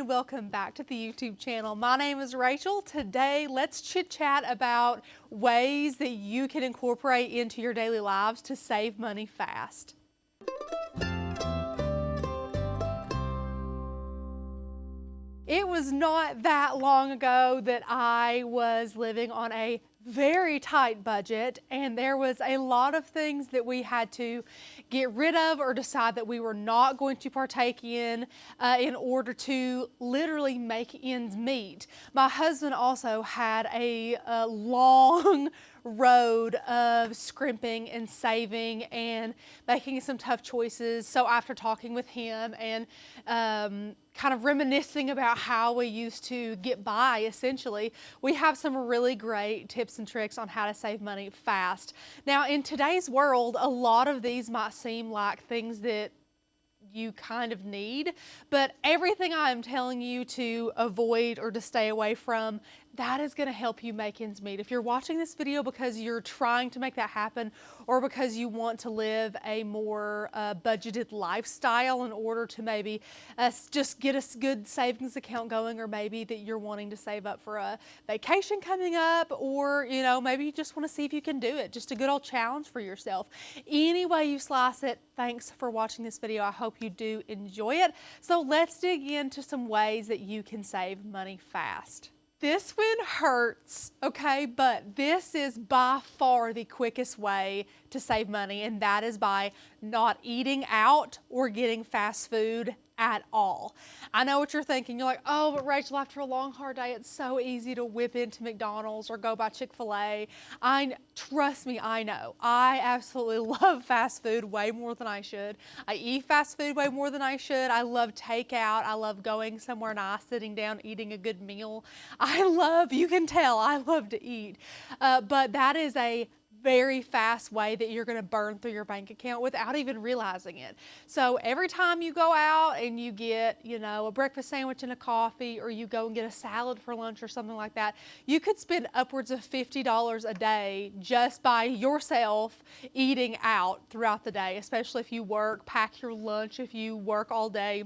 everyone, welcome back to the YouTube channel. My name is Rachel. Today, let's chit chat about ways that you can incorporate into your daily lives to save money fast. It was not that long ago that I was living on a very tight budget, and there was a lot of things that we had to get rid of or decide that we were not going to partake in order to literally make ends meet. My husband also had a long road of scrimping and saving and making some tough choices. So after talking with him and kind of reminiscing about how we used to get by, essentially, we have some really great tips and tricks on how to save money fast. Now, in today's world, a lot of these might seem like things that you kind of need, but everything I'm telling you to avoid or to stay away from, that is going to help you make ends meet. If you're watching this video because you're trying to make that happen or because you want to live a more budgeted lifestyle in order to maybe just get a good savings account going, or maybe that you're wanting to save up for a vacation coming up, or maybe you just want to see if you can do it, just a good old challenge for yourself. Any way you slice it, thanks for watching this video. I hope you do enjoy it. So let's dig into some ways that you can save money fast. This one hurts, okay, but this is by far the quickest way to save money, and that is by not eating out or getting fast food at all. I know what you're thinking. You're like, oh, but Rachel, after a long, hard day, it's so easy to whip into McDonald's or go by Chick-fil-A. Trust me, I know. I absolutely love fast food way more than I should. I eat fast food way more than I should. I love takeout. I love going somewhere nice, sitting down, eating a good meal. You can tell, I love to eat. But that is a very fast way that you're going to burn through your bank account without even realizing it. So every time you go out and you get, a breakfast sandwich and a coffee, or you go and get a salad for lunch or something like that, you could spend upwards of $50 a day just by yourself eating out throughout the day, especially if you work. Pack your lunch if you work all day.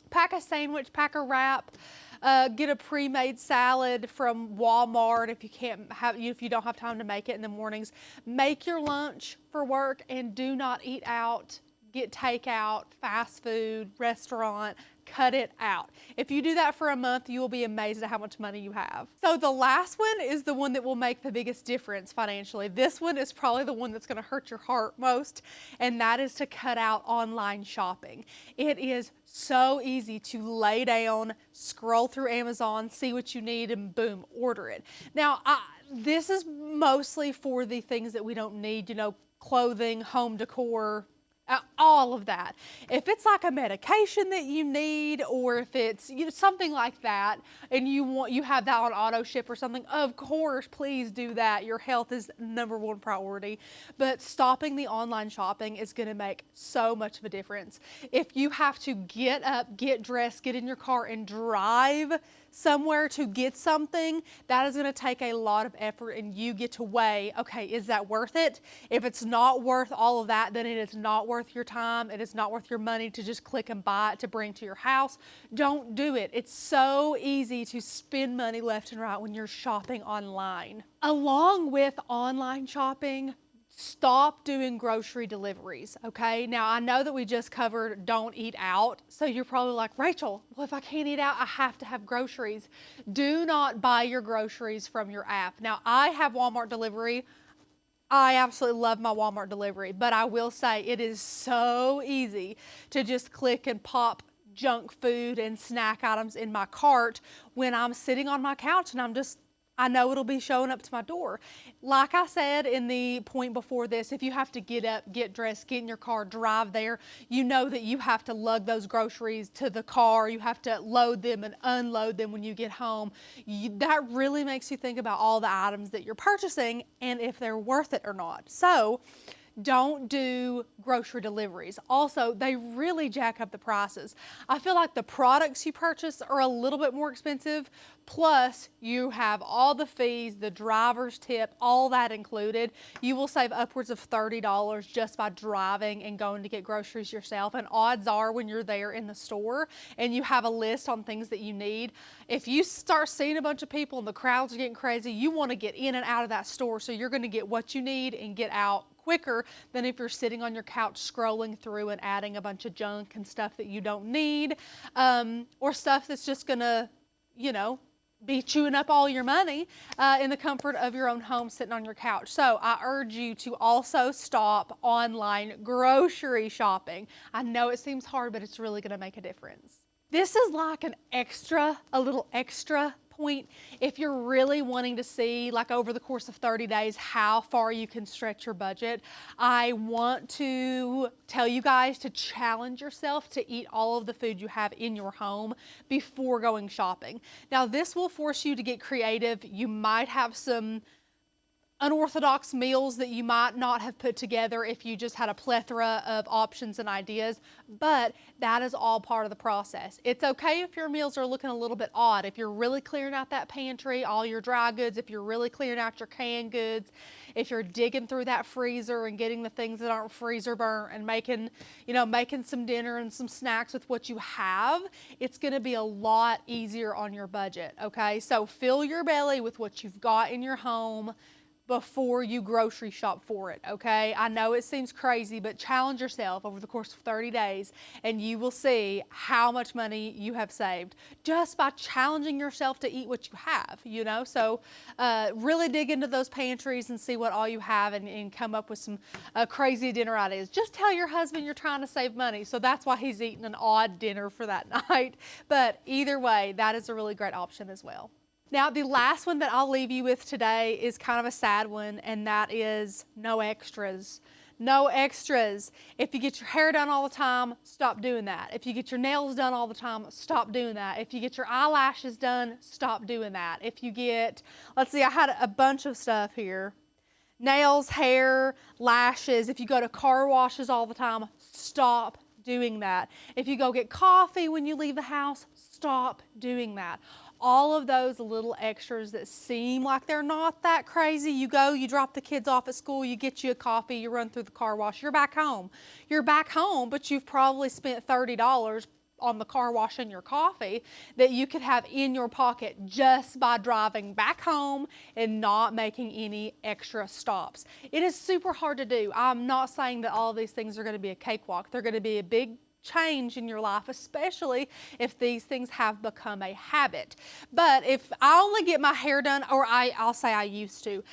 Pack a sandwich, pack a wrap. Get a pre-made salad from Walmart if you don't have time to make it in the mornings. Make your lunch for work and do not eat out. Get takeout, fast food, restaurant. Cut it out. If you do that for a month, you will be amazed at how much money you have. So the last one is the one that will make the biggest difference financially. This one is probably the one that's going to hurt your heart most, and that is to cut out online shopping. It is so easy to lay down, scroll through Amazon, see what you need, and boom, order it. Now, this is mostly for the things that we don't need, clothing, home decor, all of that. If it's like a medication that you need, or if it's something like that, and you have that on auto ship or something, of course, please do that. Your health is #1 priority. But stopping the online shopping is going to make so much of a difference. If you have to get up, get dressed, get in your car, and drive somewhere to get something, that is going to take a lot of effort, and you get to weigh, okay, is that worth it? If it's not worth all of that, then it is not worth your time. It is not worth your money to just click and buy it to bring to your house. Don't do it. It's so easy to spend money left and right when you're shopping online. Along with online shopping, stop doing grocery deliveries, okay? Now, I know that we just covered don't eat out, so you're probably like, Rachel, well, if I can't eat out, I have to have groceries. Do not buy your groceries from your app. Now, I have Walmart delivery. I absolutely love my Walmart delivery, but I will say it is so easy to just click and pop junk food and snack items in my cart when I'm sitting on my couch and I know it'll be showing up to my door. Like I said in the point before this, if you have to get up, get dressed, get in your car, drive there, you know that you have to lug those groceries to the car. You have to load them and unload them when you get home. That really makes you think about all the items that you're purchasing and if they're worth it or not. So don't do grocery deliveries. Also, they really jack up the prices. I feel like the products you purchase are a little bit more expensive, plus you have all the fees, the driver's tip, all that included. You will save upwards of $30 just by driving and going to get groceries yourself. And odds are when you're there in the store and you have a list on things that you need, if you start seeing a bunch of people and the crowds are getting crazy, you want to get in and out of that store so you're going to get what you need and get out quicker than if you're sitting on your couch scrolling through and adding a bunch of junk and stuff that you don't need, or stuff that's just gonna, you know, be chewing up all your money in the comfort of your own home sitting on your couch. So I urge you to also stop online grocery shopping. I know it seems hard, but it's really gonna make a difference. This is like a little extra point if you're really wanting to see, like over the course of 30 days, how far you can stretch your budget. I want to tell you guys to challenge yourself to eat all of the food you have in your home before going shopping. Now, this will force you to get creative. You might have some unorthodox meals that you might not have put together if you just had a plethora of options and ideas, but that is all part of the process. It's okay if your meals are looking a little bit odd. If you're really clearing out that pantry, all your dry goods, if you're really clearing out your canned goods, if you're digging through that freezer and getting the things that aren't freezer burnt and making some dinner and some snacks with what you have, it's gonna be a lot easier on your budget, okay? So fill your belly with what you've got in your home before you grocery shop for it, okay? I know it seems crazy, but challenge yourself over the course of 30 days and you will see how much money you have saved just by challenging yourself to eat what you have, you know? So really dig into those pantries and see what all you have and come up with some crazy dinner ideas. Just tell your husband you're trying to save money, so that's why he's eating an odd dinner for that night. But either way, that is a really great option as well. Now, the last one that I'll leave you with today is kind of a sad one, and that is no extras. No extras. If you get your hair done all the time, stop doing that. If you get your nails done all the time, stop doing that. If you get your eyelashes done, stop doing that. If you get, let's see, I had a bunch of stuff here. Nails, hair, lashes. If you go to car washes all the time, stop doing that. If you go get coffee when you leave the house, stop doing that. All of those little extras that seem like they're not that crazy. You go, you drop the kids off at school, you get you a coffee, you run through the car wash, you're back home. You're back home, but you've probably spent $30 on the car wash and your coffee that you could have in your pocket just by driving back home and not making any extra stops. It is super hard to do. I'm not saying that all of these things are going to be a cakewalk. They're going to be a big change in your life, especially if these things have become a habit. But if I only get my hair done, or I'll say I used to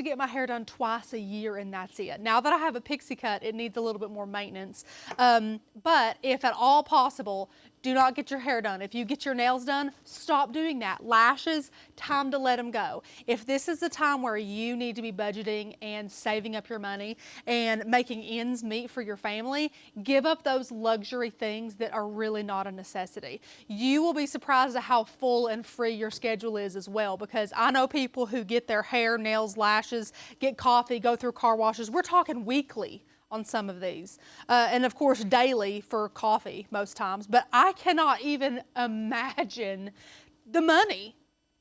get my hair done twice a year and that's it. Now that I have a pixie cut, it needs a little bit more maintenance. But if at all possible, do not get your hair done. If you get your nails done, stop doing that. Lashes, time to let them go. If this is the time where you need to be budgeting and saving up your money and making ends meet for your family, give up those luxury things that are really not a necessity. You will be surprised at how full and free your schedule is as well, because I know people who get their hair, nails, lashes, get coffee, go through car washes. We're talking weekly on some of these, and of course daily for coffee most times, but I cannot even imagine the money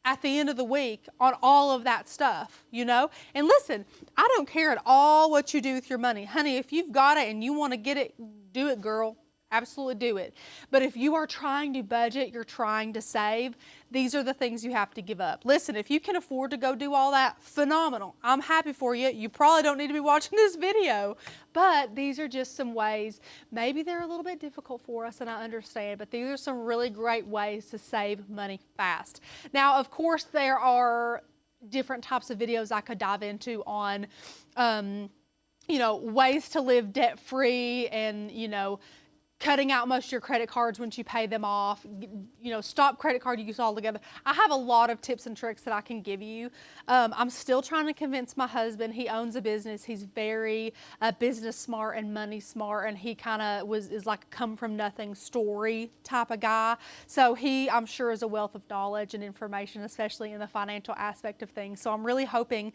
at the end of the week on all of that stuff, you know? And listen, I don't care at all what you do with your money. Honey, if you've got it and you want to get it, do it, girl. Absolutely do it. But if you are trying to budget, you're trying to save, these are the things you have to give up. Listen, if you can afford to go do all that, phenomenal. I'm happy for you. You probably don't need to be watching this video, but these are just some ways. Maybe they're a little bit difficult for us, and I understand, but these are some really great ways to save money fast. Now, of course, there are different types of videos I could dive into on, you know, ways to live debt-free and, you know, cutting out most of your credit cards once you pay them off, you know, stop credit card use altogether. I have a lot of tips and tricks that I can give you. I'm still trying to convince my husband. He owns a business. He's very business smart and money smart, and he kind of is like a come from nothing story type of guy. So he, I'm sure, is a wealth of knowledge and information, especially in the financial aspect of things. So I'm really hoping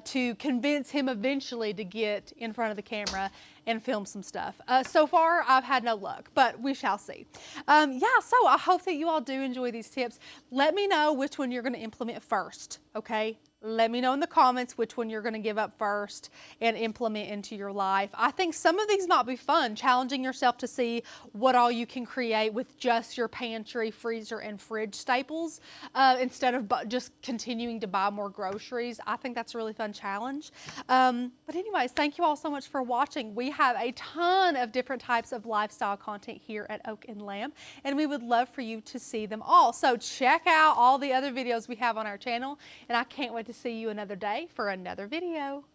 to convince him eventually to get in front of the camera and film some stuff. So far, I've had no luck, but we shall see. Yeah, so I hope that you all do enjoy these tips. Let me know which one you're going to implement first, okay? Let me know in the comments which one you're going to give up first and implement into your life. I think some of these might be fun, challenging yourself to see what all you can create with just your pantry, freezer, and fridge staples instead of just continuing to buy more groceries. I think that's a really fun challenge. But anyways, thank you all so much for watching. We have a ton of different types of lifestyle content here at Oak and Lamb, and we would love for you to see them all. So check out all the other videos we have on our channel, and I can't wait to see you another day for another video.